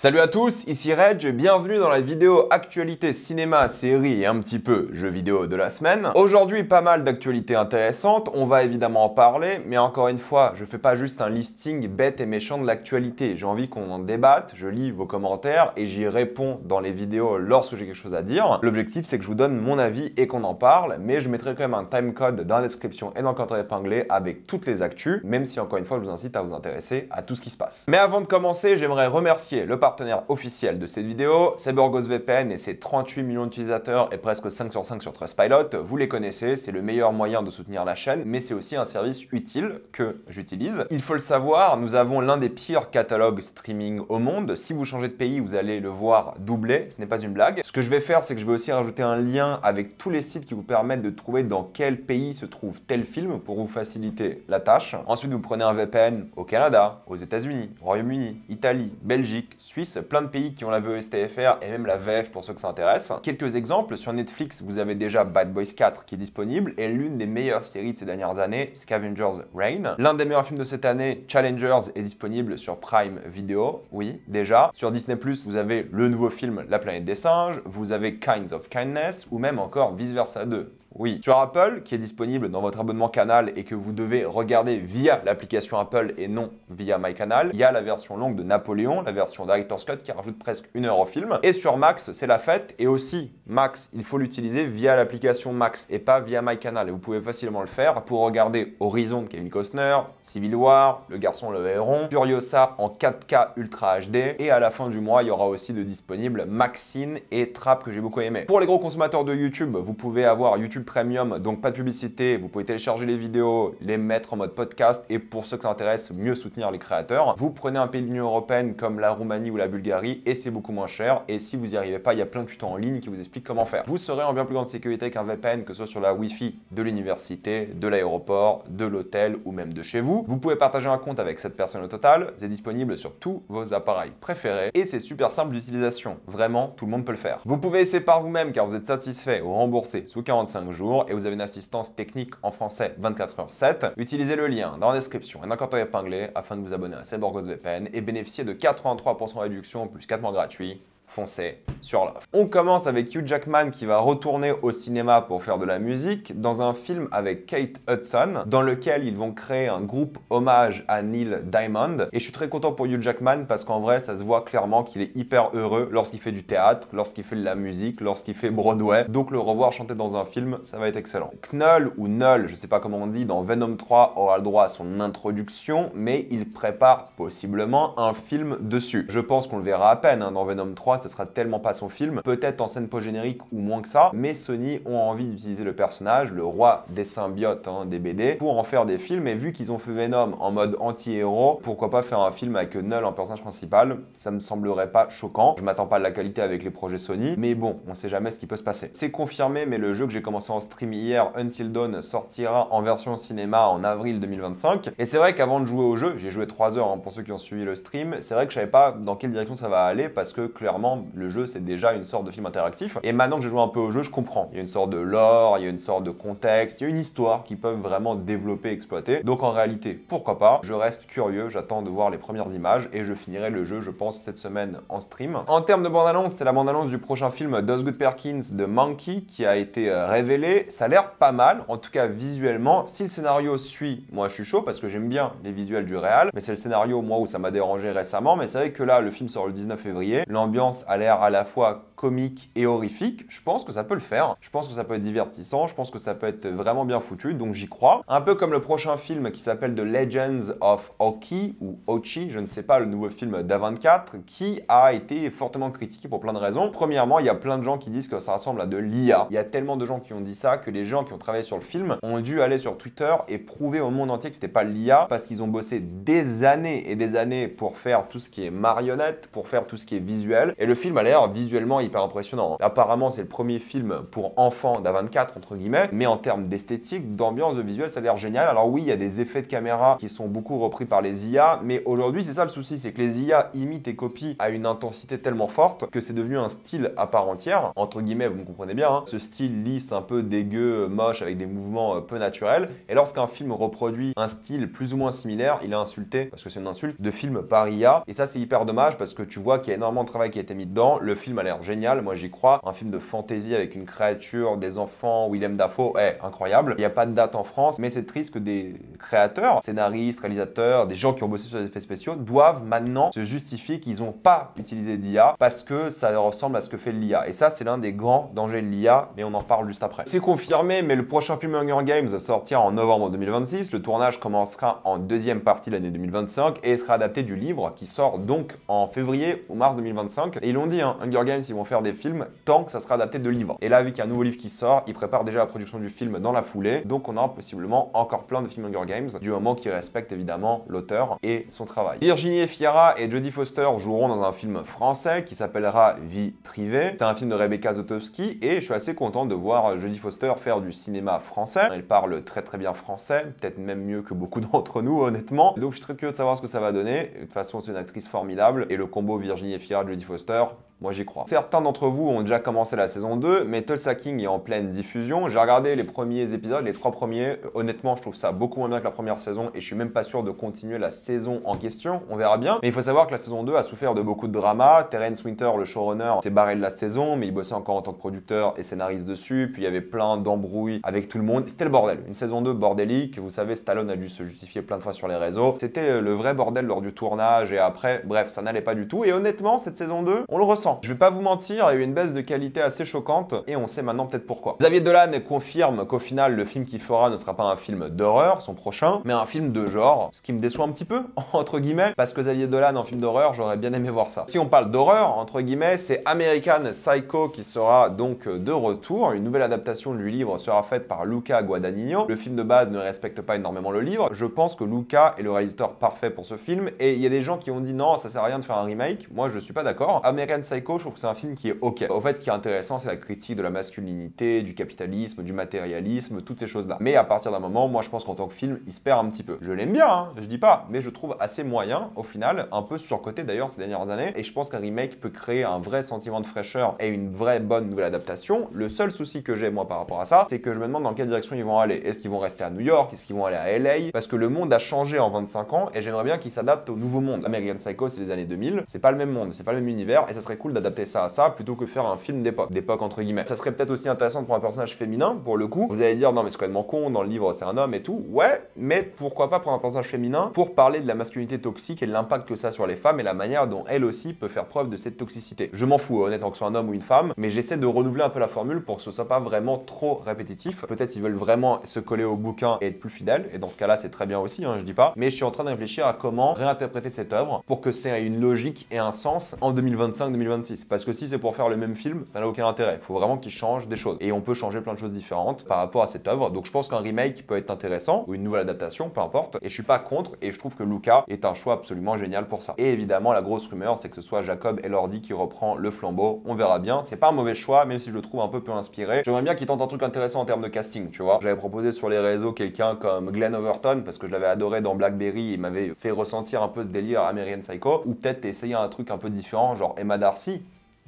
Salut à tous, ici Reg, bienvenue dans la vidéo actualité cinéma, série et un petit peu jeux vidéo de la semaine. Aujourd'hui, pas mal d'actualités intéressantes, on va évidemment en parler, mais encore une fois, je fais pas juste un listing bête et méchant de l'actualité. J'ai envie qu'on en débatte, je lis vos commentaires et j'y réponds dans les vidéos lorsque j'ai quelque chose à dire. L'objectif, c'est que je vous donne mon avis et qu'on en parle, mais je mettrai quand même un timecode dans la description et dans le commentaire épinglé avec toutes les actus, même si encore une fois, je vous incite à vous intéresser à tout ce qui se passe. Mais avant de commencer, j'aimerais remercier le partenaire officiel de cette vidéo, c'est CyberGhostVPN et ses 38 millions d'utilisateurs et presque 5 sur 5 sur Trustpilot. Vous les connaissez, c'est le meilleur moyen de soutenir la chaîne, mais c'est aussi un service utile que j'utilise. Il faut le savoir, nous avons l'un des pires catalogues streaming au monde. Si vous changez de pays, vous allez le voir doubler, ce n'est pas une blague. Ce que je vais faire, c'est que je vais aussi rajouter un lien avec tous les sites qui vous permettent de trouver dans quel pays se trouve tel film pour vous faciliter la tâche. Ensuite, vous prenez un VPN au Canada, aux États-Unis, Royaume-Uni, Italie, Belgique, Suisse, plein de pays qui ont la VOSTFR et même la VF pour ceux que ça intéresse. Quelques exemples, sur Netflix, vous avez déjà Bad Boys 4 qui est disponible et l'une des meilleures séries de ces dernières années, Scavengers Reign. L'un des meilleurs films de cette année, Challengers, est disponible sur Prime Video, oui, déjà. Sur Disney+, vous avez le nouveau film La planète des singes, vous avez Kinds of Kindness ou même encore Vice Versa 2. Oui. Sur Apple, qui est disponible dans votre abonnement Canal et que vous devez regarder via l'application Apple et non via MyCanal, il y a la version longue de Napoléon, la version Director's Cut qui rajoute presque 1 heure au film. Et sur Max, c'est la fête. Et aussi, Max, il faut l'utiliser via l'application Max et pas via MyCanal. Et vous pouvez facilement le faire pour regarder Horizon de Kevin Costner, Civil War, Le Garçon le Héron, Furiosa en 4K Ultra HD. Et à la fin du mois, il y aura aussi de disponibles Maxine et Trap que j'ai beaucoup aimé. Pour les gros consommateurs de YouTube, vous pouvez avoir YouTube Premium, donc pas de publicité, vous pouvez télécharger les vidéos, les mettre en mode podcast et pour ceux que ça intéresse, mieux soutenir les créateurs. Vous prenez un pays de l'Union Européenne comme la Roumanie ou la Bulgarie et c'est beaucoup moins cher et si vous n'y arrivez pas, il y a plein de tutos en ligne qui vous expliquent comment faire. Vous serez en bien plus grande sécurité qu'un VPN, que ce soit sur la Wi-Fi de l'université, de l'aéroport, de l'hôtel ou même de chez vous. Vous pouvez partager un compte avec 7 personnes au total, c'est disponible sur tous vos appareils préférés et c'est super simple d'utilisation. Vraiment, tout le monde peut le faire. Vous pouvez essayer par vous-même car vous êtes satisfait ou remboursé sous 45 jours et vous avez une assistance technique en français 24h7. Utilisez le lien dans la description et dans le commentaire épinglé afin de vous abonner à CyberGhostVPN et bénéficier de 83% de réduction plus 4 mois gratuits. Foncez sur l'offre. On commence avec Hugh Jackman qui va retourner au cinéma pour faire de la musique dans un film avec Kate Hudson dans lequel ils vont créer un groupe hommage à Neil Diamond et je suis très content pour Hugh Jackman parce qu'en vrai ça se voit clairement qu'il est hyper heureux lorsqu'il fait du théâtre, lorsqu'il fait de la musique, lorsqu'il fait Broadway, donc le revoir chanter dans un film ça va être excellent. Knull ou Null, je sais pas comment on dit, dans Venom 3 aura le droit à son introduction mais il prépare possiblement un film dessus. Je pense qu'on le verra à peine dans Venom 3, ce sera tellement pas son film, peut-être en scène post-générique ou moins que ça, mais Sony ont envie d'utiliser le personnage, le roi des symbiotes des BD, pour en faire des films, et vu qu'ils ont fait Venom en mode anti-héros, pourquoi pas faire un film avec Null en personnage principal, ça me semblerait pas choquant, je m'attends pas à la qualité avec les projets Sony, mais bon, on sait jamais ce qui peut se passer. C'est confirmé, mais le jeu que j'ai commencé en stream hier, Until Dawn, sortira en version cinéma en avril 2025, et c'est vrai qu'avant de jouer au jeu, j'ai joué 3 heures pour ceux qui ont suivi le stream, c'est vrai que je savais pas dans quelle direction ça va aller, parce que clairement, le jeu c'est déjà une sorte de film interactif et maintenant que j'ai joué un peu au jeu je comprends, il y a une sorte de lore, il y a une sorte de contexte, il y a une histoire qu'ils peuvent vraiment développer, exploiter, donc en réalité pourquoi pas, je reste curieux, j'attends de voir les premières images et je finirai le jeu je pense cette semaine en stream. En termes de bande-annonce, c'est la bande-annonce du prochain film d'Osgood Perkins de Monkey qui a été révélé, ça a l'air pas mal, en tout cas visuellement, si le scénario suit, moi je suis chaud parce que j'aime bien les visuels du réal, mais c'est le scénario moi où ça m'a dérangé récemment, mais c'est vrai que là le film sort le 19 février, l'ambiance a l'air à la fois comique et horrifique, je pense que ça peut le faire, je pense que ça peut être divertissant, je pense que ça peut être vraiment bien foutu, donc j'y crois. Un peu comme le prochain film qui s'appelle The Legends of Oki, ou Ochi, je ne sais pas, le nouveau film d'A24, qui a été fortement critiqué pour plein de raisons. Premièrement, il y a plein de gens qui disent que ça ressemble à de l'IA. Il y a tellement de gens qui ont dit ça que les gens qui ont travaillé sur le film ont dû aller sur Twitter et prouver au monde entier que c'était pas l'IA, parce qu'ils ont bossé des années et des années pour faire tout ce qui est marionnette, pour faire tout ce qui est visuel, et le film a l'air visuellement hyper impressionnant. Apparemment, c'est le premier film pour enfants d'A24, entre guillemets, mais en termes d'esthétique, d'ambiance, de visuel, ça a l'air génial. Alors oui, il y a des effets de caméra qui sont beaucoup repris par les IA, mais aujourd'hui, c'est ça le souci, c'est que les IA imitent et copient à une intensité tellement forte que c'est devenu un style à part entière, entre guillemets, vous me comprenez bien, hein. Ce style lisse, un peu dégueu, moche, avec des mouvements peu naturels, et lorsqu'un film reproduit un style plus ou moins similaire, il est insulté, parce que c'est une insulte, de film par IA, et ça c'est hyper dommage, parce que tu vois qu'il y a énormément de travail qui a été mis dedans, le film a l'air génial, moi j'y crois, un film de fantasy avec une créature, des enfants, Willem Dafoe, incroyable, il n'y a pas de date en France, mais c'est triste que des créateurs, scénaristes, réalisateurs, des gens qui ont bossé sur les effets spéciaux, doivent maintenant se justifier qu'ils n'ont pas utilisé d'IA, parce que ça ressemble à ce que fait l'IA, et ça c'est l'un des grands dangers de l'IA, mais on en parle juste après. C'est confirmé, mais le prochain film Hunger Games sortira en novembre 2026, le tournage commencera en deuxième partie de l'année 2025, et sera adapté du livre qui sort donc en février ou mars 2025, et ils l'ont dit, hein, Hunger Games, ils vont faire des films tant que ça sera adapté de livres. Et là, vu qu'il y a un nouveau livre qui sort, ils préparent déjà la production du film dans la foulée, donc on aura possiblement encore plein de films Hunger Games, du moment qu'ils respectent évidemment l'auteur et son travail. Virginie Efira et Jodie Foster joueront dans un film français qui s'appellera Vie privée. C'est un film de Rebecca Zotowski, et je suis assez content de voir Jodie Foster faire du cinéma français. Elle parle très très bien français, peut-être même mieux que beaucoup d'entre nous honnêtement, donc je suis très curieux de savoir ce que ça va donner. De toute façon, c'est une actrice formidable, et le combo Virginie Efira, Jodie Foster, moi j'y crois. Certains d'entre vous ont déjà commencé la saison 2, mais Tulsa King est en pleine diffusion. J'ai regardé les premiers épisodes, les 3 premiers. Honnêtement, je trouve ça beaucoup moins bien que la première saison, et je suis même pas sûr de continuer la saison en question. On verra bien. Mais il faut savoir que la saison 2 a souffert de beaucoup de drama. Terence Winter, le showrunner, s'est barré de la saison, mais il bossait encore en tant que producteur et scénariste dessus. Puis il y avait plein d'embrouilles avec tout le monde. C'était le bordel. Une saison 2 bordélique. Vous savez, Stallone a dû se justifier plein de fois sur les réseaux. C'était le vrai bordel lors du tournage et après. Bref, ça n'allait pas du tout. Et honnêtement, cette saison 2, on le ressent. Je vais pas vous mentir, il y a eu une baisse de qualité assez choquante, et on sait maintenant peut-être pourquoi. Xavier Dolan confirme qu'au final, le film qu'il fera ne sera pas un film d'horreur, son prochain, mais un film de genre, ce qui me déçoit un petit peu, entre guillemets, parce que Xavier Dolan en film d'horreur, j'aurais bien aimé voir ça. Si on parle d'horreur, entre guillemets, c'est American Psycho qui sera donc de retour. Une nouvelle adaptation du livre sera faite par Luca Guadagnino. Le film de base ne respecte pas énormément le livre. Je pense que Luca est le réalisateur parfait pour ce film, et il y a des gens qui ont dit non, ça sert à rien de faire un remake. Moi, je suis pas d'accord. American Psycho, je trouve que c'est un film qui est ok. Au fait, ce qui est intéressant, c'est la critique de la masculinité, du capitalisme, du matérialisme, toutes ces choses-là. Mais à partir d'un moment, moi, je pense qu'en tant que film, il se perd un petit peu. Je l'aime bien, hein, je dis pas, mais je trouve assez moyen, au final, un peu surcoté d'ailleurs ces dernières années, et je pense qu'un remake peut créer un vrai sentiment de fraîcheur et une vraie bonne nouvelle adaptation. Le seul souci que j'ai, moi, par rapport à ça, c'est que je me demande dans quelle direction ils vont aller. Est-ce qu'ils vont rester à New York? Est-ce qu'ils vont aller à LA? Parce que le monde a changé en 25 ans, et j'aimerais bien qu'ils s'adaptent au nouveau monde. American Psycho, c'est les années 2000, c'est pas le même monde, c'est pas le même univers, et ça serait cool d'adapter ça à ça, plutôt que faire un film d'époque entre guillemets. Ça serait peut-être aussi intéressant pour un personnage féminin, pour le coup. Vous allez dire, non mais c'est complètement con, dans le livre c'est un homme et tout. Ouais, mais pourquoi pas pour un personnage féminin, pour parler de la masculinité toxique et de l'impact que ça a sur les femmes et la manière dont elle aussi peut faire preuve de cette toxicité. Je m'en fous honnêtement que ce soit un homme ou une femme, mais j'essaie de renouveler un peu la formule pour que ce soit pas vraiment trop répétitif. Peut-être ils veulent vraiment se coller au bouquin et être plus fidèles, et dans ce cas-là c'est très bien aussi, hein, je dis pas, mais je suis en train de réfléchir à comment réinterpréter cette œuvre pour que ça ait une logique et un sens en 2025-2026. Parce que si c'est pour faire le même film, ça n'a aucun intérêt. Il faut vraiment qu'ils changent des choses. Et on peut changer plein de choses différentes par rapport à cette œuvre. Donc je pense qu'un remake peut être intéressant, ou une nouvelle adaptation, peu importe. Et je suis pas contre, et je trouve que Luca est un choix absolument génial pour ça. Et évidemment, la grosse rumeur, c'est que ce soit Jacob Elordi qui reprend le flambeau. On verra bien. C'est pas un mauvais choix, même si je le trouve un peu inspiré. J'aimerais bien qu'il tente un truc intéressant en termes de casting, tu vois. J'avais proposé sur les réseaux quelqu'un comme Glenn Overton, parce que je l'avais adoré dans Blackberry, et il m'avait fait ressentir un peu ce délire American Psycho. Ou peut-être essayer un truc un peu différent, genre Emma Darcy.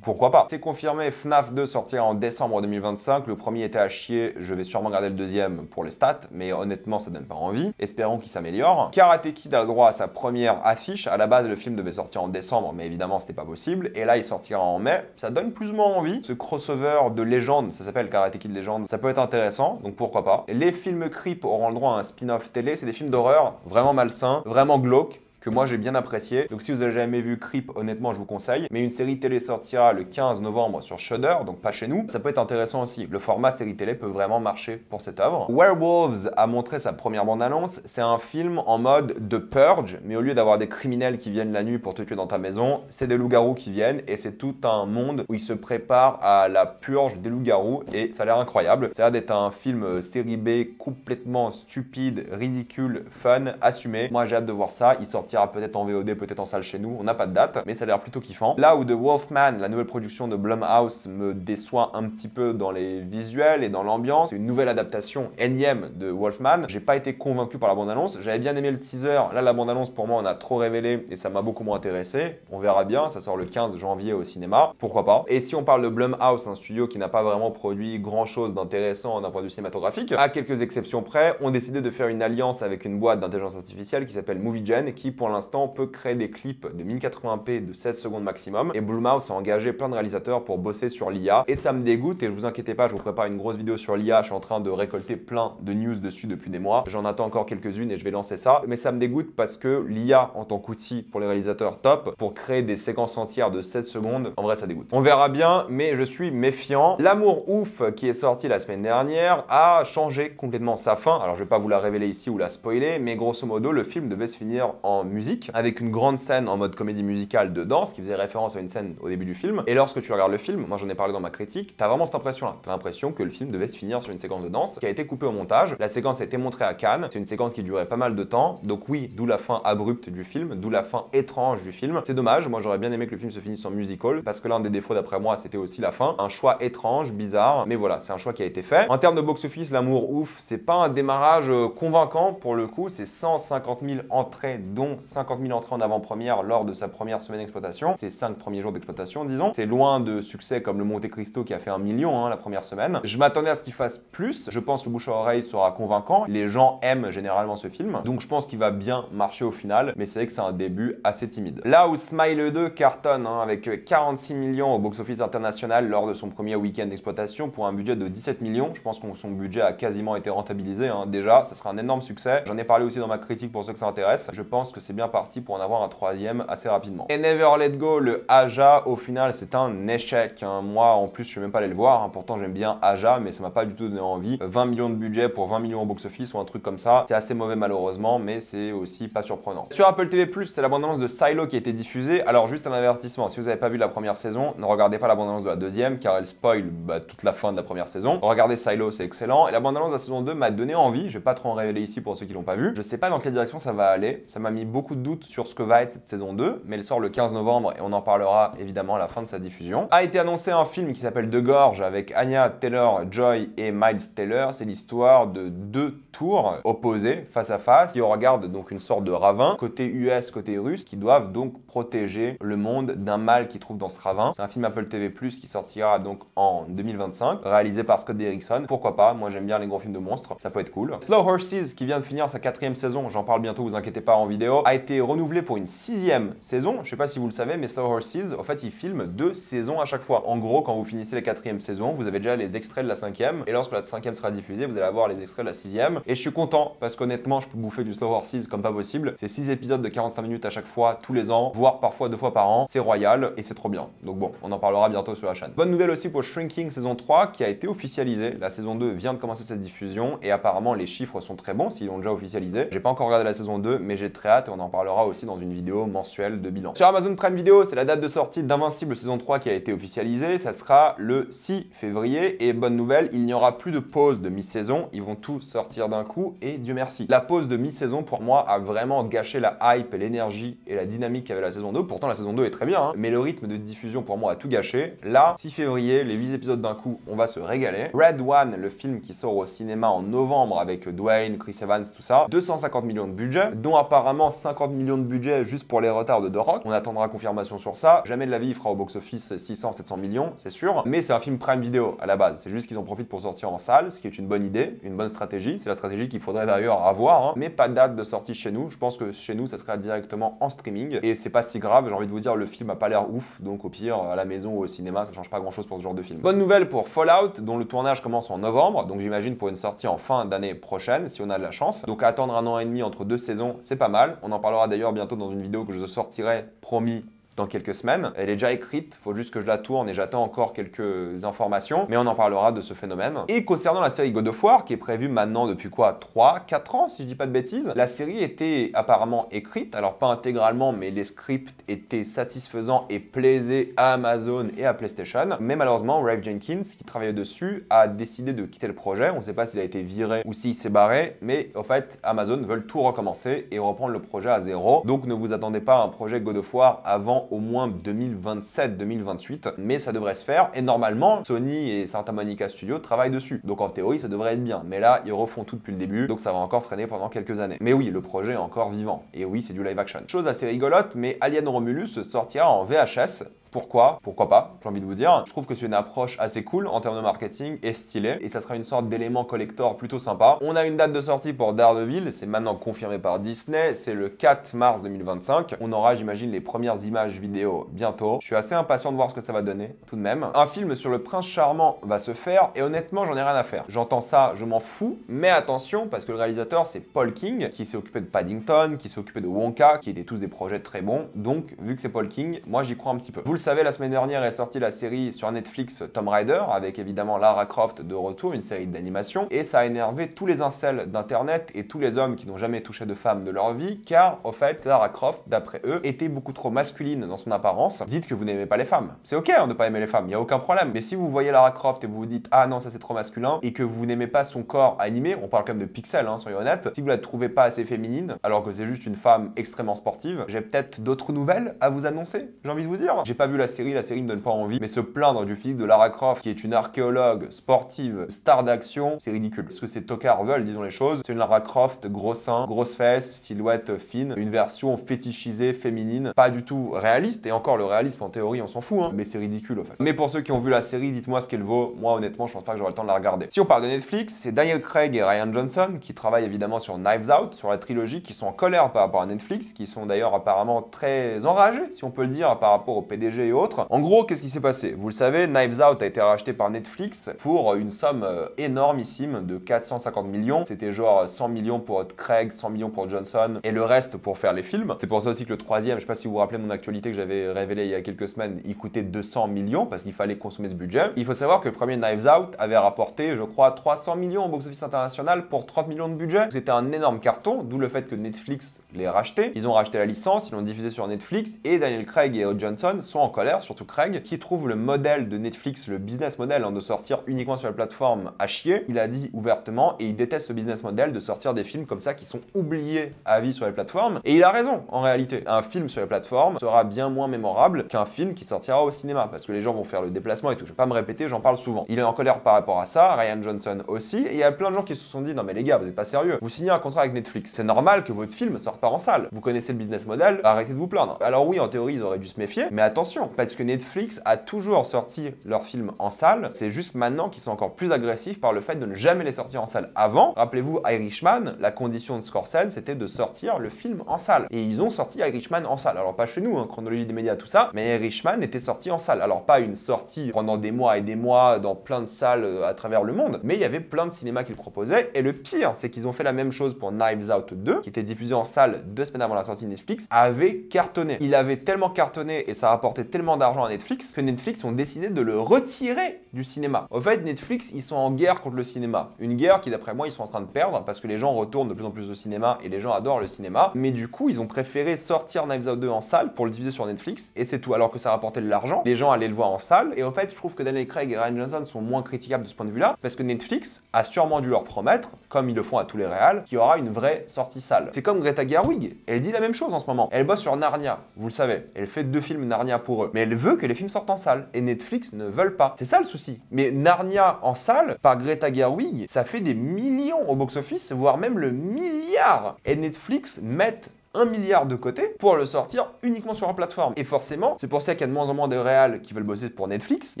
Pourquoi pas? C'est confirmé, FNAF 2 sortira en décembre 2025. Le premier était à chier, je vais sûrement garder le deuxième pour les stats, mais honnêtement ça donne pas envie. Espérons qu'il s'améliore. Karate Kid a le droit à sa première affiche. À la base le film devait sortir en décembre, mais évidemment c'était pas possible. Et là il sortira en mai. Ça donne plus ou moins envie. Ce crossover de légende, ça s'appelle Karate Kid Legend, ça peut être intéressant, donc pourquoi pas. Les films Creep auront le droit à un spin-off télé. C'est des films d'horreur vraiment malsains, vraiment glauques, que moi j'ai bien apprécié. Donc si vous avez jamais vu Creep, honnêtement je vous conseille. Mais une série télé sortira le 15 novembre sur Shudder, donc pas chez nous. Ça peut être intéressant aussi. Le format série télé peut vraiment marcher pour cette œuvre. Werewolves a montré sa première bande-annonce. C'est un film en mode The Purge, mais au lieu d'avoir des criminels qui viennent la nuit pour te tuer dans ta maison, c'est des loups-garous qui viennent, et c'est tout un monde où ils se préparent à la purge des loups-garous, et ça a l'air incroyable. Ça a l'air d'être un film série B complètement stupide, ridicule, fun, assumé. Moi j'ai hâte de voir ça. Il sortira sortira peut-être en VOD, peut-être en salle chez nous, on n'a pas de date, mais ça a l'air plutôt kiffant. Là où The Wolfman, la nouvelle production de Blumhouse, me déçoit un petit peu dans les visuels et dans l'ambiance, c'est une nouvelle adaptation énième de Wolfman. J'ai pas été convaincu par la bande-annonce, j'avais bien aimé le teaser, là la bande-annonce pour moi on a trop révélé et ça m'a beaucoup moins intéressé. On verra bien, ça sort le 15 janvier au cinéma, pourquoi pas. Et si on parle de Blumhouse, un studio qui n'a pas vraiment produit grand chose d'intéressant d'un point de vue cinématographique, à quelques exceptions près, ont décidé de faire une alliance avec une boîte d'intelligence artificielle qui s'appelle MovieGen, qui pour l'instant peut créer des clips de 1080p de 16 secondes maximum. Et Blumhouse a engagé plein de réalisateurs pour bosser sur l'IA. Et ça me dégoûte, et vous inquiétez pas, je vous prépare une grosse vidéo sur l'IA, je suis en train de récolter plein de news dessus depuis des mois. J'en attends encore quelques-unes et je vais lancer ça. Mais ça me dégoûte parce que l'IA en tant qu'outil pour les réalisateurs top, pour créer des séquences entières de 16 secondes, en vrai ça dégoûte. On verra bien, mais je suis méfiant. L'amour ouf qui est sorti la semaine dernière a changé complètement sa fin. Alors je vais pas vous la révéler ici ou la spoiler, mais grosso modo le film devait se finir en musique, avec une grande scène en mode comédie musicale de danse qui faisait référence à une scène au début du film. Et lorsque tu regardes le film, moi j'en ai parlé dans ma critique, t'as vraiment cette impression-là. T'as l'impression que le film devait se finir sur une séquence de danse qui a été coupée au montage. La séquence a été montrée à Cannes, c'est une séquence qui durait pas mal de temps, donc oui, d'où la fin abrupte du film, d'où la fin étrange du film. C'est dommage, moi j'aurais bien aimé que le film se finisse en musical, parce que l'un des défauts d'après moi c'était aussi la fin. Un choix étrange, bizarre, mais voilà, c'est un choix qui a été fait. En termes de box-office, l'amour ouf, c'est pas un démarrage convaincant pour le coup, c'est 150 000 entrées, dont 50 000 entrées en avant-première lors de sa première semaine d'exploitation, ses 5 premiers jours d'exploitation disons. C'est loin de succès comme le Monte Cristo qui a fait 1 million la première semaine. Je m'attendais à ce qu'il fasse plus, je pense que le bouche à oreille sera convaincant, les gens aiment généralement ce film, donc je pense qu'il va bien marcher au final, mais c'est vrai que c'est un début assez timide. Là où Smile 2 cartonne avec 46 millions au box-office international lors de son premier week-end d'exploitation pour un budget de 17 millions, je pense que son budget a quasiment été rentabilisé déjà, ça sera un énorme succès. J'en ai parlé aussi dans ma critique pour ceux que ça intéresse, je pense que c'est bien parti pour en avoir un troisième assez rapidement. Et Never Let Go, le Aja, au final c'est un échec. Moi en plus je suis même pas allé le voir, pourtant j'aime bien Aja, mais ça m'a pas du tout donné envie. 20 millions de budget pour 20 millions au box-office ou un truc comme ça, c'est assez mauvais malheureusement, mais c'est aussi pas surprenant. Sur Apple TV+, c'est la bande-annonce de Silo qui a été diffusée. Alors juste un avertissement, si vous n'avez pas vu la première saison, ne regardez pas la bande-annonce de la deuxième car elle spoil toute la fin de la première saison. Regardez Silo, c'est excellent. Et la bande-annonce de la saison 2 m'a donné envie, je vais pas trop en révéler ici pour ceux qui l'ont pas vu. Je sais pas dans quelle direction ça va aller, ça m'a mis beaucoup de doutes sur ce que va être cette saison 2, mais elle sort le 15 novembre et on en parlera évidemment à la fin de sa diffusion. A été annoncé un film qui s'appelle De Gorge avec Anya Taylor-Joy et Miles Taylor. C'est l'histoire de deux tours opposées face à face qui regardent donc une sorte de ravin, côté US, côté russe, qui doivent donc protéger le monde d'un mal qu'ils trouvent dans ce ravin. C'est un film Apple TV+, qui sortira donc en 2025, réalisé par Scott Derrickson. Pourquoi pas, moi j'aime bien les gros films de monstres, ça peut être cool. Slow Horses, qui vient de finir sa 4e saison, j'en parle bientôt, vous inquiétez pas en vidéo, a été renouvelé pour une 6e saison. Je sais pas si vous le savez, mais Slow Horses, en fait, il filme 2 saisons à chaque fois. En gros, quand vous finissez la 4e saison, vous avez déjà les extraits de la 5e, et lorsque la 5e sera diffusée, vous allez avoir les extraits de la 6e. Et je suis content, parce qu'honnêtement, je peux bouffer du Slow Horses comme pas possible. C'est 6 épisodes de 45 minutes à chaque fois, tous les ans, voire parfois 2 fois par an. C'est royal, et c'est trop bien. Donc bon, on en parlera bientôt sur la chaîne. Bonne nouvelle aussi pour Shrinking saison 3, qui a été officialisée. La saison 2 vient de commencer cette diffusion, et apparemment les chiffres sont très bons, s'ils l'ont déjà officialisé. J'ai pas encore regardé la saison 2, mais j'ai très hâte, et on en parlera aussi dans une vidéo mensuelle de bilan. Sur Amazon Prime Video, c'est la date de sortie d'Invincible saison 3 qui a été officialisée. Ça sera le 6 février, et bonne nouvelle, il n'y aura plus de pause de mi-saison. Ils vont tous sortir d'un coup, et Dieu merci. La pause de mi-saison, pour moi, a vraiment gâché la hype et l'énergie et la dynamique qu'avait la saison 2. Pourtant, la saison 2 est très bien, mais le rythme de diffusion, pour moi, a tout gâché. Là, 6 février, les 8 épisodes d'un coup, on va se régaler. Red One, le film qui sort au cinéma en novembre avec Dwayne, Chris Evans, tout ça, 250 millions de budget, dont apparemment 50 millions de budget juste pour les retards de The Rock. On attendra confirmation sur ça. Jamais de la vie, il fera au box-office 600-700 millions, c'est sûr. Mais c'est un film Prime Video à la base. C'est juste qu'ils en profitent pour sortir en salle, ce qui est une bonne idée, une bonne stratégie. C'est la stratégie qu'il faudrait d'ailleurs avoir, mais pas de date de sortie chez nous. Je pense que chez nous, ça sera directement en streaming. Et c'est pas si grave, j'ai envie de vous dire, le film a pas l'air ouf. Donc au pire, à la maison ou au cinéma, ça change pas grand chose pour ce genre de film. Bonne nouvelle pour Fallout, dont le tournage commence en novembre. Donc j'imagine pour une sortie en fin d'année prochaine, si on a de la chance. Donc attendre 1 an et demi entre 2 saisons, c'est pas mal. On en parlera d'ailleurs bientôt dans une vidéo que je sortirai, promis, dans quelques semaines. Elle est déjà écrite, faut juste que je la tourne et j'attends encore quelques informations, mais on en parlera de ce phénomène. Et concernant la série God of War, qui est prévue maintenant depuis quoi, 3-4 ans, si je dis pas de bêtises, la série était apparemment écrite, alors pas intégralement, mais les scripts étaient satisfaisants et plaisaient à Amazon et à PlayStation. Mais malheureusement, Ralph Jenkins, qui travaillait dessus, a décidé de quitter le projet. On ne sait pas s'il a été viré ou s'il s'est barré, mais au fait, Amazon veulent tout recommencer et reprendre le projet à zéro. Donc ne vous attendez pas à un projet God of War avant au moins 2027-2028, mais ça devrait se faire. Et normalement, Sony et Santa Monica Studios travaillent dessus. Donc en théorie, ça devrait être bien. Mais là, ils refont tout depuis le début, donc ça va encore traîner pendant quelques années. Mais oui, le projet est encore vivant. Et oui, c'est du live action. Chose assez rigolote, mais Alien Romulus sortira en VHS. Pourquoi? Pourquoi pas, j'ai envie de vous dire. Je trouve que c'est une approche assez cool en termes de marketing et stylée. Et ça sera une sorte d'élément collector plutôt sympa. On a une date de sortie pour Daredevil, c'est maintenant confirmé par Disney. C'est le 4 mars 2025. On aura, j'imagine, les premières images vidéo bientôt. Je suis assez impatient de voir ce que ça va donner, tout de même. Un film sur le prince charmant va se faire et honnêtement, j'en ai rien à faire. J'entends ça, je m'en fous. Mais attention, parce que le réalisateur, c'est Paul King, qui s'est occupé de Paddington, qui s'est occupé de Wonka, qui étaient tous des projets très bons. Donc, vu que c'est Paul King, moi j'y crois un petit peu. Vous le savez, la semaine dernière est sortie la série sur Netflix Tomb Raider, avec évidemment Lara Croft de retour, une série d'animation, et ça a énervé tous les incels d'internet et tous les hommes qui n'ont jamais touché de femme de leur vie, car au fait, Lara Croft, d'après eux, était beaucoup trop masculine dans son apparence. Dites que vous n'aimez pas les femmes. C'est ok de ne pas aimer les femmes, il n'y a aucun problème. Mais si vous voyez Lara Croft et vous vous dites ah non, ça c'est trop masculin, et que vous n'aimez pas son corps animé, on parle quand même de pixels, soyons honnêtes, si vous la trouvez pas assez féminine, alors que c'est juste une femme extrêmement sportive, j'ai peut-être d'autres nouvelles à vous annoncer, j'ai envie de vous dire. J'ai pas vu la série me donne pas envie, mais se plaindre du physique de Lara Croft, qui est une archéologue sportive, star d'action, c'est ridicule. Parce que ces tocards veulent, disons les choses, c'est une Lara Croft gros seins, grosses fesses, silhouette fine, une version fétichisée, féminine, pas du tout réaliste, et encore le réalisme en théorie on s'en fout, mais c'est ridicule au fait. Mais pour ceux qui ont vu la série, dites-moi ce qu'elle vaut. Moi honnêtement, je pense pas que j'aurai le temps de la regarder. Si on parle de Netflix, c'est Daniel Craig et Ryan Johnson qui travaillent évidemment sur Knives Out, sur la trilogie, qui sont en colère par rapport à Netflix, qui sont d'ailleurs apparemment très enragés, si on peut le dire, par rapport au PDG et autres. En gros, qu'est-ce qui s'est passé? Vous le savez, Knives Out a été racheté par Netflix pour une somme énormissime de 450 millions. C'était genre 100 millions pour Craig, 100 millions pour Johnson et le reste pour faire les films. C'est pour ça aussi que le troisième, je sais pas si vous vous rappelez mon actualité que j'avais révélé il y a quelques semaines, il coûtait 200 millions parce qu'il fallait consommer ce budget. Il faut savoir que le premier Knives Out avait rapporté, je crois, 300 millions au box-office international pour 30 millions de budget. C'était un énorme carton, d'où le fait que Netflix l'ait racheté. Ils ont racheté la licence, ils l'ont diffusé sur Netflix et Daniel Craig et Johnson sont en colère, surtout Craig, qui trouve le modèle de Netflix, le business model de sortir uniquement sur la plateforme à chier. Il a dit ouvertement et il déteste ce business model de sortir des films comme ça qui sont oubliés à vie sur les plateformes. Et il a raison en réalité. Un film sur les plateformes sera bien moins mémorable qu'un film qui sortira au cinéma parce que les gens vont faire le déplacement et tout. Je vais pas me répéter, j'en parle souvent. Il est en colère par rapport à ça, Ryan Johnson aussi. Et il y a plein de gens qui se sont dit non mais les gars, vous êtes pas sérieux. Vous signez un contrat avec Netflix. C'est normal que votre film sorte pas en salle. Vous connaissez le business model, arrêtez de vous plaindre. Alors oui, en théorie, ils auraient dû se méfier, mais attention, parce que Netflix a toujours sorti leurs films en salle. C'est juste maintenant qu'ils sont encore plus agressifs par le fait de ne jamais les sortir en salle. Avant, rappelez-vous, Irishman, la condition de Scorsese, c'était de sortir le film en salle. Et ils ont sorti Irishman en salle. Alors pas chez nous, chronologie des médias, tout ça, mais Irishman était sorti en salle. Alors pas une sortie pendant des mois et des mois dans plein de salles à travers le monde, mais il y avait plein de cinémas qui le proposaient. Et le pire, c'est qu'ils ont fait la même chose pour Knives Out 2, qui était diffusé en salle 2 semaines avant la sortie de Netflix, avait cartonné. Il avait tellement cartonné et ça rapportait tellement d'argent à Netflix que Netflix ont décidé de le retirer du cinéma. Au fait, Netflix, ils sont en guerre contre le cinéma. Une guerre qui, d'après moi, ils sont en train de perdre parce que les gens retournent de plus en plus au cinéma et les gens adorent le cinéma. Mais du coup, ils ont préféré sortir Knives Out 2 en salle pour le diffuser sur Netflix et c'est tout. Alors que ça rapportait de l'argent, les gens allaient le voir en salle. Et au fait, je trouve que Daniel Craig et Ryan Johnson sont moins critiquables de ce point de vue-là parce que Netflix a sûrement dû leur promettre, comme ils le font à tous les réals, qu'il y aura une vraie sortie salle. C'est comme Greta Gerwig. Elle dit la même chose en ce moment. Elle bosse sur Narnia, vous le savez. Elle fait 2 films Narnia pour eux. Mais elle veut que les films sortent en salle. Et Netflix ne veulent pas. C'est ça le souci. Mais Narnia en salle, par Greta Gerwig, ça fait des millions au box-office, voire même le milliard. Et Netflix met 1 milliard de côté pour le sortir uniquement sur leur plateforme. Et forcément, c'est pour ça qu'il y a de moins en moins de réals qui veulent bosser pour Netflix. Il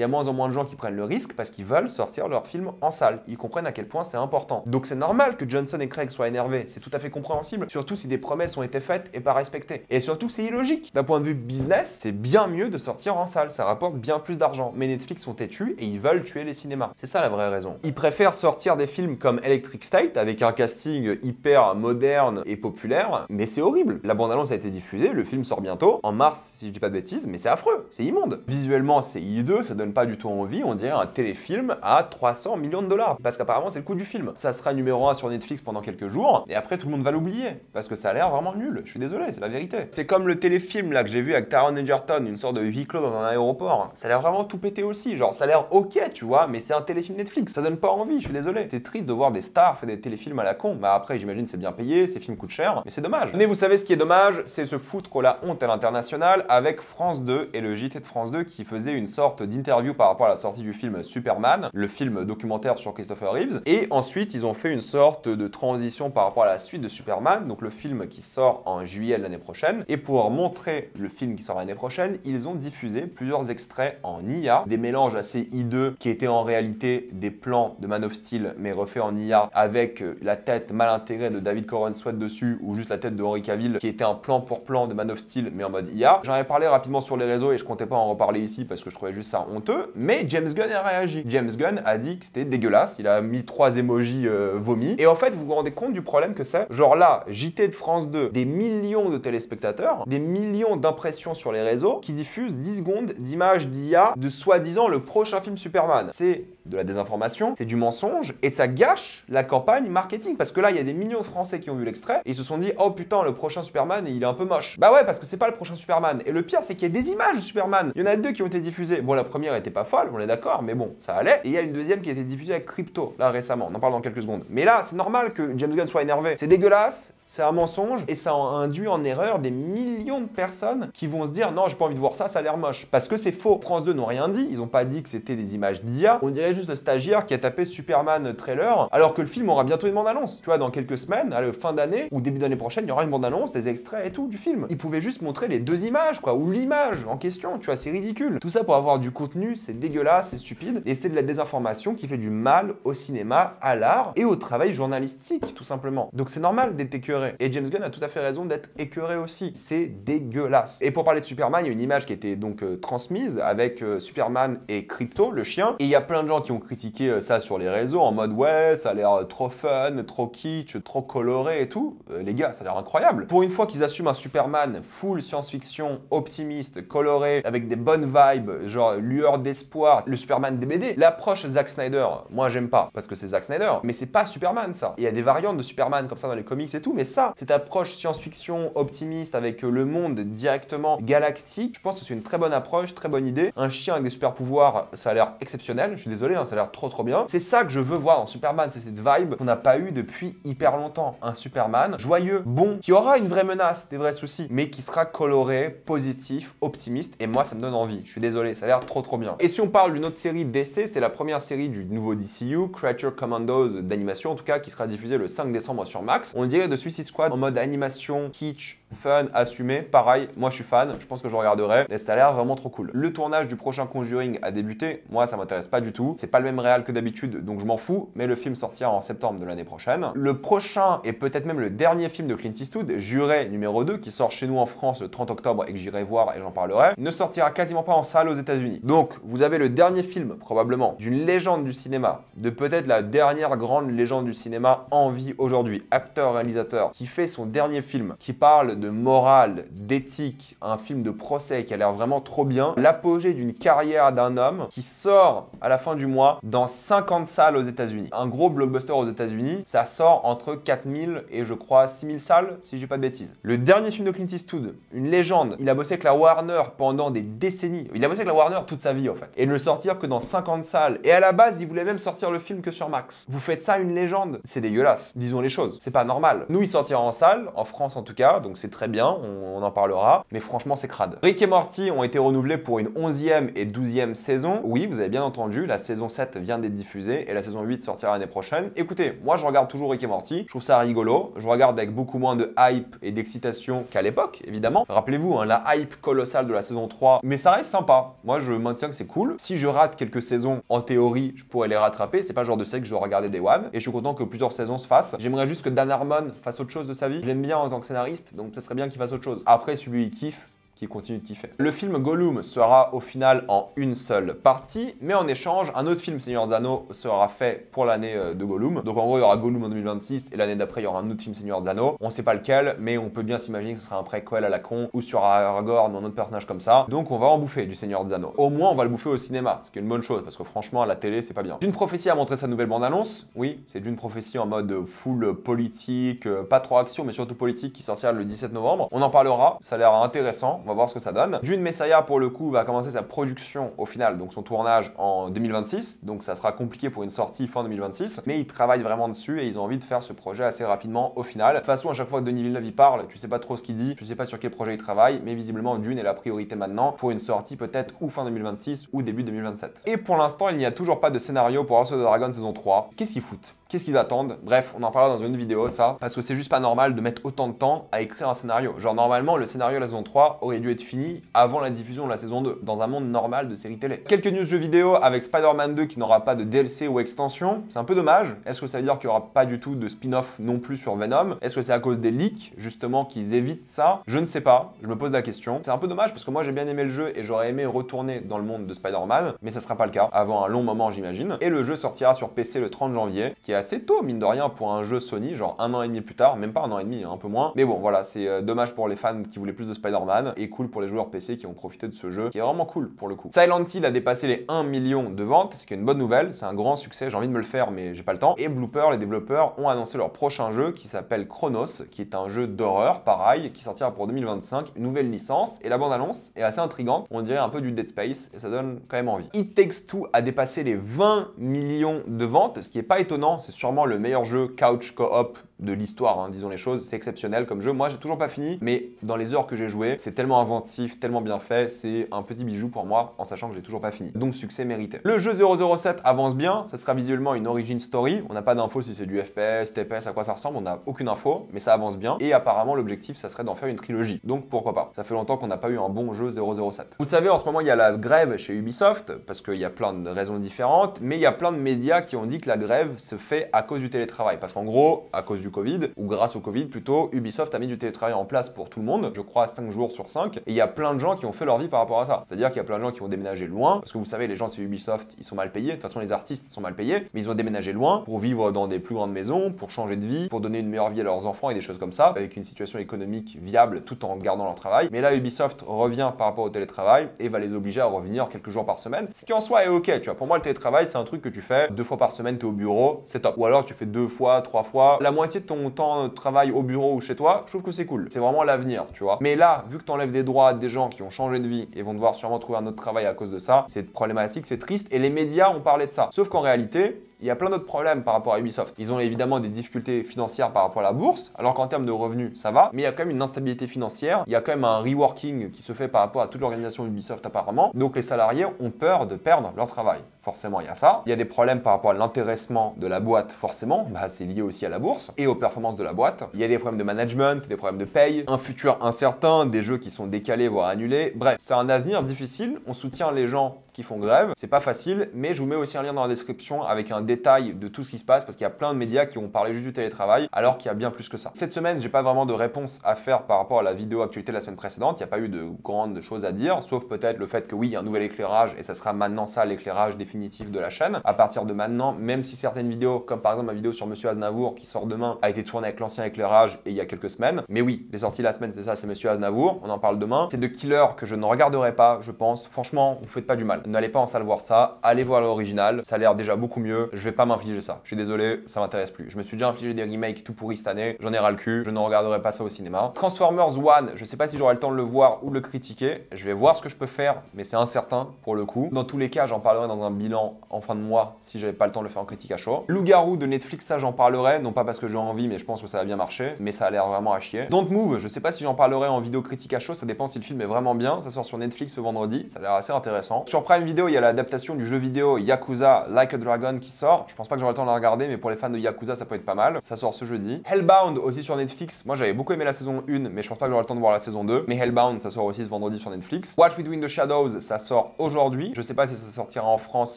y a moins en moins de gens qui prennent le risque parce qu'ils veulent sortir leurs films en salle. Ils comprennent à quel point c'est important. Donc c'est normal que Johnson et Craig soient énervés. C'est tout à fait compréhensible. Surtout si des promesses ont été faites et pas respectées. Et surtout, c'est illogique. D'un point de vue business, c'est bien mieux de sortir en salle. Ça rapporte bien plus d'argent. Mais Netflix sont têtus et ils veulent tuer les cinémas. C'est ça la vraie raison. Ils préfèrent sortir des films comme Electric State avec un casting hyper moderne et populaire. Mais c'est horrible. horrible. La bande-annonce a été diffusée, le film sort bientôt, en mars si je dis pas de bêtises, mais c'est affreux, c'est immonde. Visuellement c'est hideux, ça donne pas du tout envie, on dirait un téléfilm à 300 millions de dollars, parce qu'apparemment c'est le coût du film. Ça sera numéro 1 sur Netflix pendant quelques jours, et après tout le monde va l'oublier, parce que ça a l'air vraiment nul, je suis désolé, c'est la vérité. C'est comme le téléfilm là que j'ai vu avec Taron Egerton, une sorte de huis clos dans un aéroport, ça a l'air vraiment tout pété aussi, genre ça a l'air ok tu vois, mais c'est un téléfilm Netflix, ça donne pas envie, je suis désolé. C'est triste de voir des stars faire des téléfilms à la con, bah après j'imagine c'est bien payé, ces films coûtent cher, mais c'est dommage. Mais vous savez ce qui est dommage, c'est se foutre la honte à l'international avec France 2 et le JT de France 2 qui faisait une sorte d'interview par rapport à la sortie du film Superman, le film documentaire sur Christopher Reeves, et ensuite ils ont fait une sorte de transition par rapport à la suite de Superman, donc le film qui sort en juillet de l'année prochaine, et pour montrer le film qui sort l'année prochaine, ils ont diffusé plusieurs extraits en IA, des mélanges assez hideux qui étaient en réalité des plans de Man of Steel mais refaits en IA avec la tête mal intégrée de David Corenswet dessus ou juste la tête de Henry Cavill qui était un plan pour plan de Man of Steel mais en mode IA. J'en ai parlé rapidement sur les réseaux et je comptais pas en reparler ici parce que je trouvais juste ça honteux, mais James Gunn a réagi. James Gunn a dit que c'était dégueulasse, il a mis 3 emojis vomis, et en fait vous vous rendez compte du problème que c'est? Genre là, JT de France 2, des millions de téléspectateurs, des millions d'impressions sur les réseaux qui diffusent 10 secondes d'images d'IA de soi-disant le prochain film Superman. C'est de la désinformation, c'est du mensonge, et ça gâche la campagne marketing, parce que là, il y a des millions de Français qui ont vu l'extrait, et ils se sont dit, oh putain, le prochain Superman, il est un peu moche. Bah ouais, parce que c'est pas le prochain Superman, et le pire, c'est qu'il y a des images de Superman. Il y en a 2 qui ont été diffusées. Bon, la première était pas folle, on est d'accord, mais bon, ça allait, et il y a une deuxième qui a été diffusée avec Crypto, là, récemment, on en parle dans quelques secondes. Mais là, c'est normal que James Gunn soit énervé. C'est dégueulasse, c'est un mensonge, et ça induit en erreur des millions de personnes qui vont se dire, non, j'ai pas envie de voir ça, ça a l'air moche. Parce que c'est faux. France 2 n'ont rien dit, ils ont pas dit que c'était des images d'IA, on dirait juste le stagiaire qui a tapé Superman trailer, alors que le film aura bientôt une bande-annonce. Tu vois, dans quelques semaines, à la fin d'année ou début d'année prochaine, il y aura une bande-annonce, des extraits et tout du film. Ils pouvaient juste montrer les 2 images, quoi, ou l'image en question, tu vois, c'est ridicule. Tout ça pour avoir du contenu, c'est dégueulasse, c'est stupide, et c'est de la désinformation qui fait du mal au cinéma, à l'art et au travail journalistique, tout simplement. Donc c'est normal d'être écœuré. Et James Gunn a tout à fait raison d'être écœuré aussi. C'est dégueulasse. Et pour parler de Superman, il y a une image qui a été donc transmise avec Superman et Crypto, le chien, et il y a plein de gens qui ont critiqué ça sur les réseaux en mode ouais, ça a l'air trop fun, trop kitsch, trop coloré et tout. Les gars, ça a l'air incroyable. Pour une fois qu'ils assument un Superman full science-fiction, optimiste, coloré, avec des bonnes vibes, genre lueur d'espoir, le Superman des BD. L'approche Zack Snyder, moi j'aime pas, parce que c'est Zack Snyder, mais c'est pas Superman ça. Il y a des variantes de Superman comme ça dans les comics et tout, mais ça, cette approche science-fiction optimiste avec le monde directement galactique, je pense que c'est une très bonne approche, très bonne idée. Un chien avec des super pouvoirs, ça a l'air exceptionnel, je suis désolé, hein, ça a l'air trop bien. C'est ça que je veux voir dans Superman, c'est cette vibe qu'on n'a pas eu depuis hyper longtemps. Un Superman joyeux, bon, qui aura une vraie menace, des vrais soucis, mais qui sera coloré, positif, optimiste, et moi ça me donne envie. Je suis désolé, ça a l'air trop bien. Et si on parle d'une autre série DC, c'est la première série du nouveau DCU, Creature Commandos d'animation en tout cas, qui sera diffusée le 5 décembre sur Max. On dirait de Suicide Squad en mode animation, kitsch, fun, assumé. Pareil, moi je suis fan, je pense que je regarderai, et ça a l'air vraiment trop cool. Le tournage du prochain Conjuring a débuté, moi ça m'intéresse pas du tout. C'est pas le même réal que d'habitude, donc je m'en fous, mais le film sortira en septembre de l'année prochaine. Le prochain, et peut-être même le dernier film de Clint Eastwood, Juré numéro 2, qui sort chez nous en France le 30 octobre et que j'irai voir et j'en parlerai, ne sortira quasiment pas en salle aux États-Unis. Donc, vous avez le dernier film, probablement, d'une légende du cinéma, de peut-être la dernière grande légende du cinéma en vie aujourd'hui, acteur-réalisateur, qui fait son dernier film, qui parle de morale, d'éthique, un film de procès qui a l'air vraiment trop bien, l'apogée d'une carrière d'un homme qui sort à la fin du mois dans 50 salles aux États-Unis. Un gros blockbuster aux États-Unis, ça sort entre 4000 et je crois 6000 salles, si je dis pas de bêtises. Le dernier film de Clint Eastwood, une légende, il a bossé avec la Warner pendant des décennies. Il a bossé avec la Warner toute sa vie en fait. Et ne le sortir que dans 50 salles. Et à la base, il voulait même sortir le film que sur Max. Vous faites ça une légende? C'est dégueulasse. Disons les choses. C'est pas normal. Nous, il sortira en salle, en France en tout cas, donc c'est très bien, on en parlera. Mais franchement, c'est crade. Rick et Morty ont été renouvelés pour une 11e et 12e saison. Oui, vous avez bien entendu, la saison 7 vient d'être diffusée et la saison 8 sortira l'année prochaine. Écoutez, moi je regarde toujours Rick et Morty, je trouve ça rigolo, je regarde avec beaucoup moins de hype et d'excitation qu'à l'époque, évidemment. Rappelez-vous, hein, la hype colossale de la saison 3, mais ça reste sympa. Moi je maintiens que c'est cool. Si je rate quelques saisons, en théorie, je pourrais les rattraper. C'est pas le genre de série que je dois regarder Day One et je suis content que plusieurs saisons se fassent. J'aimerais juste que Dan Harmon fasse autre chose de sa vie. Je l'aime bien en tant que scénariste, donc ça serait bien qu'il fasse autre chose. Après, celui il kiffe, qui continue de kiffer. Le film Gollum sera au final en une seule partie, mais en échange, un autre film Seigneur des Anneaux sera fait pour l'année de Gollum. Donc en gros, il y aura Gollum en 2026 et l'année d'après, il y aura un autre film Seigneur des Anneaux. On sait pas lequel, mais on peut bien s'imaginer que ce sera un préquel à la con ou sur Aragorn ou un autre personnage comme ça. Donc on va en bouffer du Seigneur des Anneaux. Au moins, on va le bouffer au cinéma, ce qui est une bonne chose parce que franchement, à la télé, c'est pas bien. Dune Prophecy a montré sa nouvelle bande-annonce. Oui, c'est Dune Prophecy en mode full politique, pas trop action, mais surtout politique, qui sortira le 17 novembre. On en parlera, ça a l'air intéressant, on va voir ce que ça donne. Dune Messiah, pour le coup, va commencer sa production au final, donc son tournage en 2026, donc ça sera compliqué pour une sortie fin 2026, mais ils travaillent vraiment dessus et ils ont envie de faire ce projet assez rapidement au final. De toute façon, à chaque fois que Denis Villeneuve y parle, tu sais pas trop ce qu'il dit, tu sais pas sur quel projet il travaille, mais visiblement Dune est la priorité maintenant pour une sortie peut-être ou fin 2026 ou début 2027. Et pour l'instant, il n'y a toujours pas de scénario pour House of the Dragon saison 3. Qu'est-ce qu'ils foutent? Qu'est-ce qu'ils attendent? Bref, on en parlera dans une vidéo, ça, parce que c'est juste pas normal de mettre autant de temps à écrire un scénario. Genre, normalement, le scénario de la saison 3 aurait dû être fini avant la diffusion de la saison 2, dans un monde normal de série télé. Quelques news jeux vidéo avec Spider-Man 2 qui n'aura pas de DLC ou extension, c'est un peu dommage. Est-ce que ça veut dire qu'il n'y aura pas du tout de spin-off non plus sur Venom? Est-ce que c'est à cause des leaks, justement, qu'ils évitent ça? Je ne sais pas, je me pose la question. C'est un peu dommage parce que moi j'ai bien aimé le jeu et j'aurais aimé retourner dans le monde de Spider-Man, mais ça sera pas le cas, avant un long moment j'imagine. Et le jeu sortira sur PC le 30 janvier, ce qui est assez tôt, mine de rien, pour un jeu Sony, genre un an et demi plus tard, même pas un an et demi, un peu moins. Mais bon, voilà, c'est dommage pour les fans qui voulaient plus de Spider-Man et cool pour les joueurs PC qui ont profité de ce jeu, qui est vraiment cool pour le coup. Silent Hill a dépassé les 1 million de ventes, ce qui est une bonne nouvelle, c'est un grand succès, j'ai envie de me le faire, mais j'ai pas le temps. Et Blooper, les développeurs, ont annoncé leur prochain jeu qui s'appelle Chronos, qui est un jeu d'horreur, pareil, qui sortira pour 2025, une nouvelle licence, et la bande-annonce est assez intrigante, on dirait un peu du Dead Space, et ça donne quand même envie. It Takes Two a dépassé les 20 millions de ventes, ce qui est pas étonnant, c'est sûrement le meilleur jeu couch co-op de l'histoire, hein, disons les choses, c'est exceptionnel comme jeu. Moi, j'ai toujours pas fini, mais dans les heures que j'ai joué, c'est tellement inventif, tellement bien fait, c'est un petit bijou pour moi, en sachant que j'ai toujours pas fini. Donc, succès mérité. Le jeu 007 avance bien, ça sera visuellement une origin story. On n'a pas d'infos si c'est du FPS, TPS, à quoi ça ressemble, on n'a aucune info, mais ça avance bien. Et apparemment, l'objectif, ça serait d'en faire une trilogie. Donc, pourquoi pas? Ça fait longtemps qu'on n'a pas eu un bon jeu 007. Vous savez, en ce moment, il y a la grève chez Ubisoft, parce qu'il y a plein de raisons différentes, mais il y a plein de médias qui ont dit que la grève se fait à cause du télétravail. Parce qu'en gros, à cause du Covid, ou grâce au Covid plutôt, Ubisoft a mis du télétravail en place pour tout le monde, je crois 5 jours sur 5, et il y a plein de gens qui ont fait leur vie par rapport à ça. C'est-à-dire qu'il y a plein de gens qui ont déménagé loin, parce que vous savez, les gens c'est Ubisoft, ils sont mal payés, de toute façon les artistes sont mal payés, mais ils ont déménagé loin pour vivre dans des plus grandes maisons, pour changer de vie, pour donner une meilleure vie à leurs enfants et des choses comme ça, avec une situation économique viable tout en gardant leur travail. Mais là, Ubisoft revient par rapport au télétravail et va les obliger à revenir quelques jours par semaine, ce qui en soi est ok, tu vois. Pour moi, le télétravail, c'est un truc que tu fais 2 fois par semaine, tu es au bureau, c'est top. Ou alors tu fais 2 fois, 3 fois, la moitié de ton temps de travail au bureau ou chez toi, je trouve que c'est cool. C'est vraiment l'avenir, tu vois. Mais là, vu que tu enlèves des droits à des gens qui ont changé de vie et vont devoir sûrement trouver un autre travail à cause de ça, c'est problématique, c'est triste. Et les médias ont parlé de ça. Sauf qu'en réalité, il y a plein d'autres problèmes par rapport à Ubisoft. Ils ont évidemment des difficultés financières par rapport à la bourse, alors qu'en termes de revenus, ça va, mais il y a quand même une instabilité financière, il y a quand même un reworking qui se fait par rapport à toute l'organisation Ubisoft apparemment, donc les salariés ont peur de perdre leur travail. Forcément, il y a ça. Il y a des problèmes par rapport à l'intéressement de la boîte, forcément, c'est lié aussi à la bourse et aux performances de la boîte. Il y a des problèmes de management, des problèmes de paye, un futur incertain, des jeux qui sont décalés, voire annulés. Bref, c'est un avenir difficile, on soutient les gens qui font grève, c'est pas facile, mais je vous mets aussi un lien dans la description avec un détail de tout ce qui se passe, parce qu'il y a plein de médias qui ont parlé juste du télétravail, alors qu'il y a bien plus que ça. Cette semaine, j'ai pas vraiment de réponse à faire par rapport à la vidéo actualité de la semaine précédente, il n'y a pas eu de grandes choses à dire, sauf peut-être le fait que oui, il y a un nouvel éclairage, et ça sera maintenant ça l'éclairage définitif de la chaîne. À partir de maintenant, même si certaines vidéos, comme par exemple ma vidéo sur Monsieur Aznavour, qui sort demain, a été tournée avec l'ancien éclairage et il y a quelques semaines, mais oui, les sorties la semaine, c'est ça, c'est Monsieur Aznavour, on en parle demain. C'est de Killer que je ne regarderai pas, je pense. Franchement, vous faites pas du mal. N'allez pas en salle voir ça, allez voir l'original, ça a l'air déjà beaucoup mieux, je vais pas m'infliger ça. Je suis désolé, ça m'intéresse plus. Je me suis déjà infligé des remakes tout pourris cette année, j'en ai ras le cul, je ne regarderai pas ça au cinéma. Transformers One, je sais pas si j'aurai le temps de le voir ou le critiquer, je vais voir ce que je peux faire, mais c'est incertain pour le coup. Dans tous les cas, j'en parlerai dans un bilan en fin de mois si j'avais pas le temps de le faire en critique à chaud. Loup-garou de Netflix, ça j'en parlerai, non pas parce que j'ai envie, mais je pense que ça va bien marcher, mais ça a l'air vraiment à chier. Don't Move, je sais pas si j'en parlerai en vidéo critique à chaud, ça dépend si le film est vraiment bien, ça sort sur Netflix ce vendredi, ça a l'air assez intéressant. Sur Prime Video, il y a l'adaptation du jeu vidéo Yakuza Like a Dragon qui sort. sort. Je pense pas que j'aurai le temps de la regarder, mais pour les fans de Yakuza, ça peut être pas mal. Ça sort ce jeudi. Hellbound aussi sur Netflix. Moi, j'avais beaucoup aimé la saison 1, mais je pense pas que j'aurai le temps de voir la saison 2. Mais Hellbound, ça sort aussi ce vendredi sur Netflix. What We Do in the Shadows, ça sort aujourd'hui. Je sais pas si ça sortira en France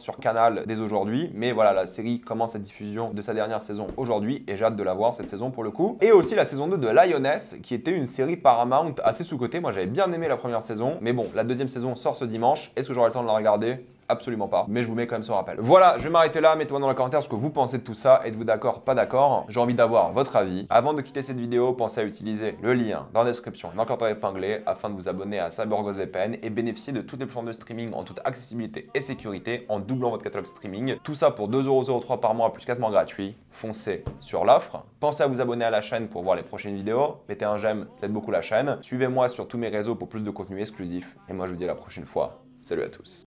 sur Canal dès aujourd'hui, mais voilà, la série commence sa diffusion de sa dernière saison aujourd'hui et j'ai hâte de la voir cette saison pour le coup. Et aussi la saison 2 de Lioness, qui était une série Paramount assez sous-cotée. Moi, j'avais bien aimé la première saison, mais bon, la deuxième saison sort ce dimanche. Est-ce que j'aurai le temps de la regarder? Absolument pas, mais je vous mets quand même ce rappel. Voilà, je vais m'arrêter là, mettez-moi dans les commentaires ce que vous pensez de tout ça, êtes-vous d'accord, pas d'accord? J'ai envie d'avoir votre avis. Avant de quitter cette vidéo, pensez à utiliser le lien dans la description, dans le commentaire épinglé, afin de vous abonner à CyberGhost VPN et bénéficier de toutes les plateformes de streaming en toute accessibilité et sécurité en doublant votre catalogue streaming. Tout ça pour 2,03€ par mois plus 4 mois gratuits. Foncez sur l'offre. Pensez à vous abonner à la chaîne pour voir les prochaines vidéos. Mettez un j'aime, ça aide beaucoup la chaîne. Suivez-moi sur tous mes réseaux pour plus de contenu exclusif. Et moi je vous dis à la prochaine fois. Salut à tous.